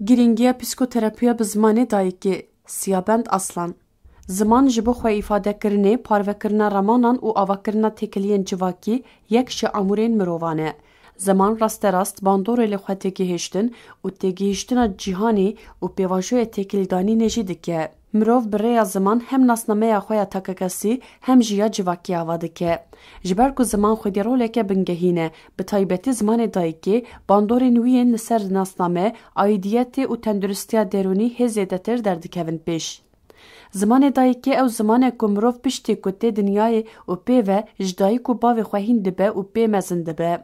گرینگیا پسیکوتراپیا به زمان دایکی سیابند اصلا زمان جبو خو ifade کرنه پارو کرنا رمانان او آوا کرنا تکلین جواکی یک شعمورین مروانه زمان راست باندور لی خو تگیهشتن او تگیهشتن جهانی او پیواژو تکلدانی نجیدکه مروف برای زمان هم ناسنامه خویا تککسی هم جیا جواکی آوادکه جبر کو زمان خودی رولکه بنگهینه به تایبتی زمان دایکی باندورین وین لسر ناسنامه ایدیت او تندرستی درونی هزیدتر دردکوین پیش زمان دایکی او زمان کو مروف پشتی کوته دنیای او پی و جدایی کو باوی خواهین دبه او پی مزن دبه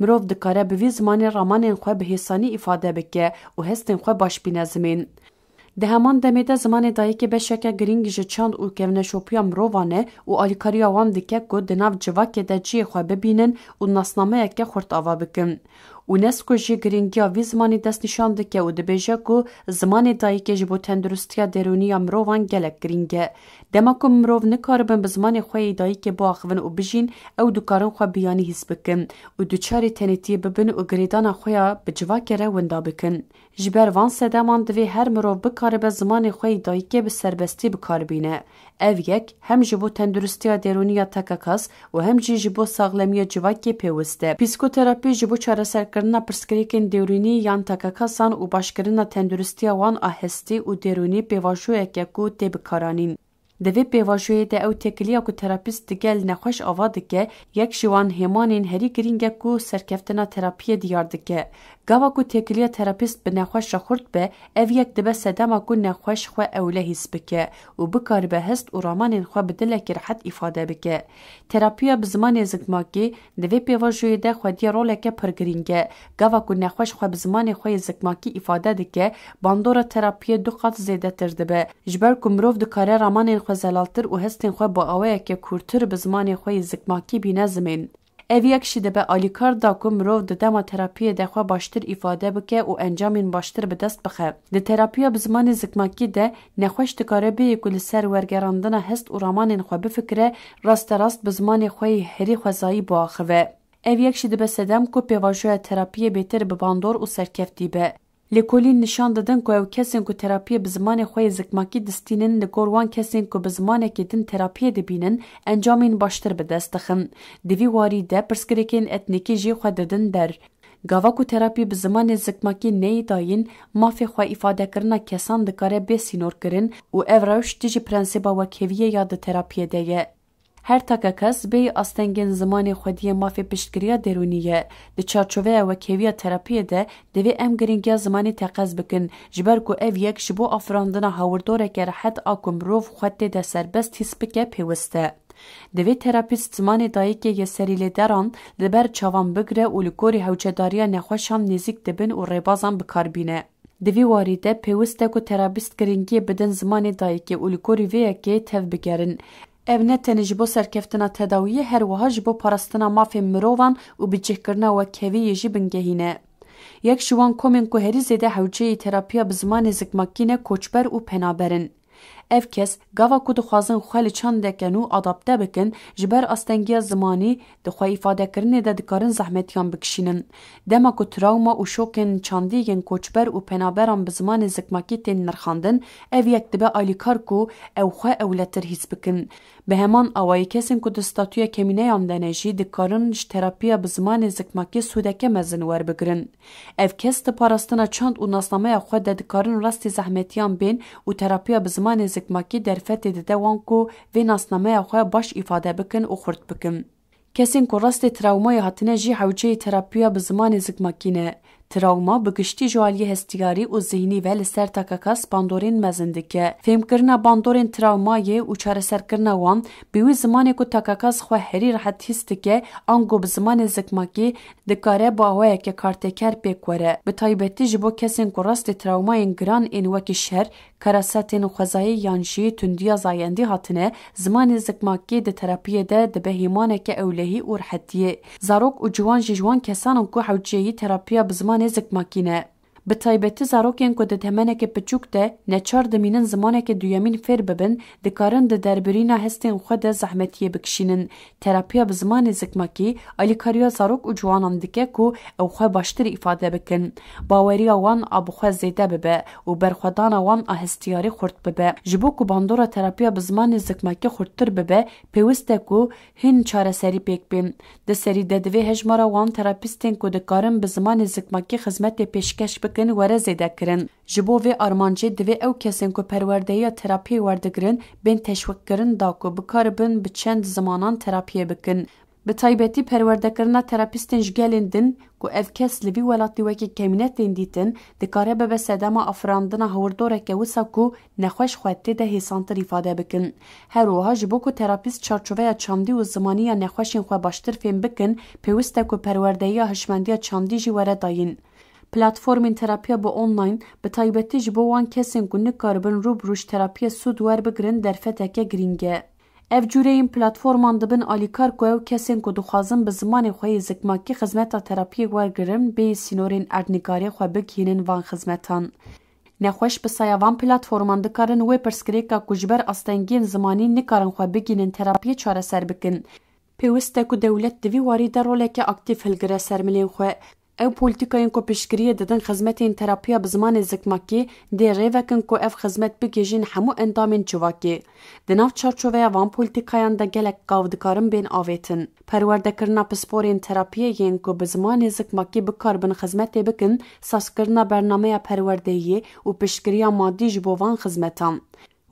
مروف دکاره بوی زمان رامانین خو به حسانی ifade بکه او هستین خو باش بینه زمین ده همان دمیده زمان دایکی بشکه گرینگ جچاند او کونه شوپیا مروانه او آلیکاریا وان دکه کو دناو جواکه ده جی خو ببینن او ناسنامه که خورت آوا بکن اونسکو جی گرینگیا وی زمانی دست نشانده که او دبیجه کو زمان دایکی جبو تندرستی درونی مروان گلک گرینگه دما کو مروو نکاربن به زمان خوی دایکی با اخون او بجین او دکارن خو بیانی حس بکن او دوچاری تنیتی ببن او گریدان خویا به جواکه رو وندا بکن جبر وان سدمان دوی هر مروو بکاره به زمان خوی دایکی به سربستی بکاربینه او یک هم جبو تندرستی درونی تکاکاس و هم جبو ساغلمی جواکی پیوسته پسیکوتراپی جبو چاره سرکرنا پرسکریکن درونی یان تکاکاسان و باشکرنا تندرستی وان آهستی و درونی پیواژو اکیکو تی بکارانین دوی پیواژوی ده او تکلیا کو تراپیست دگل نخوش آوادکه یک جوان هیمانین هری گرینگه کو سرکفتنا تراپی دیاردکه گاوا کو تکلیا تراپیست به نخوش خورد به او یک دبه سدما کو نخوش خو اوله حس بکه و بکار به هست و رامانین خو بدلک راحت ifade بکه تراپیا به زمان زکماکی دوی پیواژوی ده خو دی رولکه پرگرینگه گاوا کو نخوش خو به زمان خو زکماکی ifade دکه باندور تراپی دو قط زیاده تر دبه جبر کومروف د کار رامانین زلالتر و هستین خو با اوه که کورتر به زمان خو زکماکی بینه زمین او یک شده به آلیکار دا که مروف ده دما تراپی ده خو باشتر ifade بکه و انجامین باشتر به دست بخه ده تراپیا به زمان زکماکی ده نخوش دکاره به کل سر ورگراندن هست و رامانین خو بفکره راست به زمان خو هری خوزایی با خوه او یک شده به سدم که پیواژو تراپی بهتر به باندور و سرکفتی به لکولین نشان دادن که او کسین که تراپی به زمان خوی زکماکی دستینن لکوروان کسین که به زمان که دن تراپی دبینن انجامین باشتر به دست دخن دوی واری ده پرسکریکین اتنیکی جی خود دادن در گاوا که تراپی به زمان زکماکی نی داین مافی خو ifade کرنا کسان دکاره به سینور کرن و او روش دیجی پرنسیبا و کویه یاد تراپی دیگه هر تکاکس به استنگن زمان خودی مافی پشتگیری درونیه د چارچوبه و کیویا تراپی ده دوی ام گرینگیا زمانی تقاز بکن جبر کو او یک شبو افراندن هاوردوره که راحت آکم روف خود ده سربست حس بکه پیوسته دوی تراپیست زمان دایی که یه سریل دران لبر چاوان بگره و لکوری هوچداریا نخوشان نزیک دبن و ریبازان بکار بینه دوی واریده پیوسته کو تراپیست گرینگی بدن زمان دایی که و لکوری ویه که تف بگرن او نه تنج بو سرکفتنا تداویه هر وهاج بو پرستنا مافی مروان و بجهکرنا و کوی جی بنگهینه یک شوان کومن کو هری زده حوجه تراپیا به زمان زکماکینه کوچبر و پنابرن اف کس گاوا کو دخوازن خالی چند دکنو آدابته بکن جبر استنگی زمانی دخواه ifade کرنه ده دکارن زحمتیان بکشینن دما کو تراوما و شوکن چاندیگن کوچبر و پنابران به زمان زکماکی تین نرخاندن او یک دبه آلیکار کو او خواه اولتر حس بکن به همان اوایی کسین کو دستاتوی کمینه یاندنجی دکارن تراپیا به زمان زکماکی سودکه مزن ور بگرن اف کس پاراستنا چند و ناسنامه خود ده دکارن راست زحمتیان بین و تراپیا به زمان زکماکی در فتی ده دوان کو و ناسنامه خود باش ifade بکن و خورد بکن کسین کو راست تراومای هاتنه جی حوجه تراپیا به زمان زکماکینه تراوما بگشتی جوالی هستیاری و ذهنی و لسر تکاکاس باندورین مزندکه فهم کرنا باندورین تراومای و چاره سر کرنا وان بیوی زمانی کو تکاکاس خو هری راحت هستکه آنگو به زمان زکماکی دکاره با هوای که کارتکر پیکوره به تایبتی جبو کسین کو راست تراومای گران این وکی شهر کراستین خوزایی یانشی تندیا زایندی هاتنه زمان زکماکی ده تراپیه ده بهیمانه که اولهی و راحتیه زاروک و جوان کسانن کو حوجهی تراپیا به زمان زکماکینه Bi taybetî zarokên ku di temenekê piçûk de neçar dimînin zimanekê duyemîn fêr bibin, dikarin di derbirîna hestên xwe de zehmetiyê bikişînin. Terapiya bi zimanê zikmakî alîkariya zarok û ciwanan dike ku ew xwe baştir îfade bikin. Baweriya wan a bi xwe zêde bibe û berxwedana wan a hestiyarî xurt bibe. Ji bo ku bandora terapiya bi zimanê zikmakî xurttir bibe, pêwîst e ku hin çareserî pêk bên. Di serî de divê hejmara wan terapîstên ku dikarin bi zimanê zikmakî xizmetê pêşkeş bikin were zêdekirin. Ji bo vê armancê divê ew kesên ku perwerdeyiya terapiyê werdigirin bên teşwîqkirin da ku bikaribin bi çend zimanan terapiyê bikin. Bi taybetî perwerdekirina terapîstên ji gelên din ku ev kes li vî welatî wekî kemînetên dîtin, dikare bibe sedema afirandina hewildoreke wisa ku nexweş xwe tê de hêsantir îfade bikin. Her wiha ji bo ku terapîst çarçoveya çandî û zimanîya nexweşên xwe baştir fêm bikin, pêwîst e ku perwerdeyiya hişmendiya çandî jî were dayîn. Platformên terapiya bi online bi taybetî ji bo wan kesên ku nikaribin rûbirû ji terapiya sûd werbigirin derfeteke girîng e. Ev cûreyên platforman dibin alîkar ku ew kesên ku dixwazin bi zimanê xwe yê zikmakî xizmeta terapiyê wergirin bê sînorên erdnîkarê xwe bigihînin van xizmetan. Nexweş bi saya van platforman dikarin wê pirsgirêka ku ji ber astengiyên zimanî nikarin xwe bigînin terapiyê çareser bikin. Pêwîst e ku dewlet di vî warî de roleke aktîv hilgire ser milên xwe. Ew polîtikayên ku piştgiriyê didin xizmetên terapiya bi zimanê zikmakî dê rêvekin ku ev xizmet bigêjin hemû endamên civakê. Di nav çarçoveya van polîtikayan de gelek gav dikarin bên avêtin. Perwerdekirina pisporên terapiyê yên ku bi zimanê zikmakî bikaribin xizmetê bikin, sazkirina bernameya perwerdeyiyê û piştgiriya maddî ji bo van xizmetan.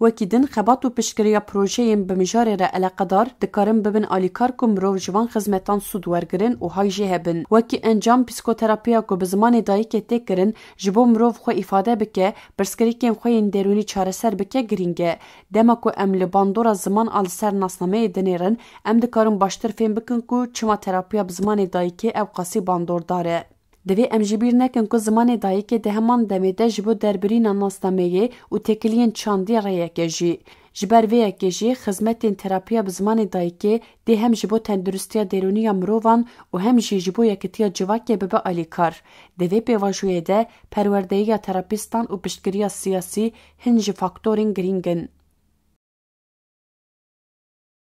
Wekî din xebat û piştgiriya projeyên bi mijarê re eleqedar dikarin bibin alîkar ku mirov ji van xizmetan sûd wergirin û hay jê hebin. Wekî encam psikoterapiya ku bi zimanê dayîkê tê kirin ji bo mirov xwe îfade bike, pirsgirêkên xwe yên derûnî çareser bike girîng e. Dema ku em li bandora ziman a li ser nasnameyê dinêrin, em dikarin baştir fêm bikin ku çima terapiya bi zimanê dayîkê ew qasî bandordar e. Divê em jî bîr nekin ku zimanê dayîkê di heman demê de ji bo derbirîna nasnameyê û têkiliyên çandî rêyeke jî. Ji ber vê yekê jî xizmetên terapiya bi zimanê dayîkê dê hem ji bo tenduristiya derûniya mirovan û hem jî ji bo yekîtiya civakê bibe alîkar. Di vê pêvajoyê de perwerdeyiya terapîstan û piştgiriya siyasî hin ji faktorên girîng in.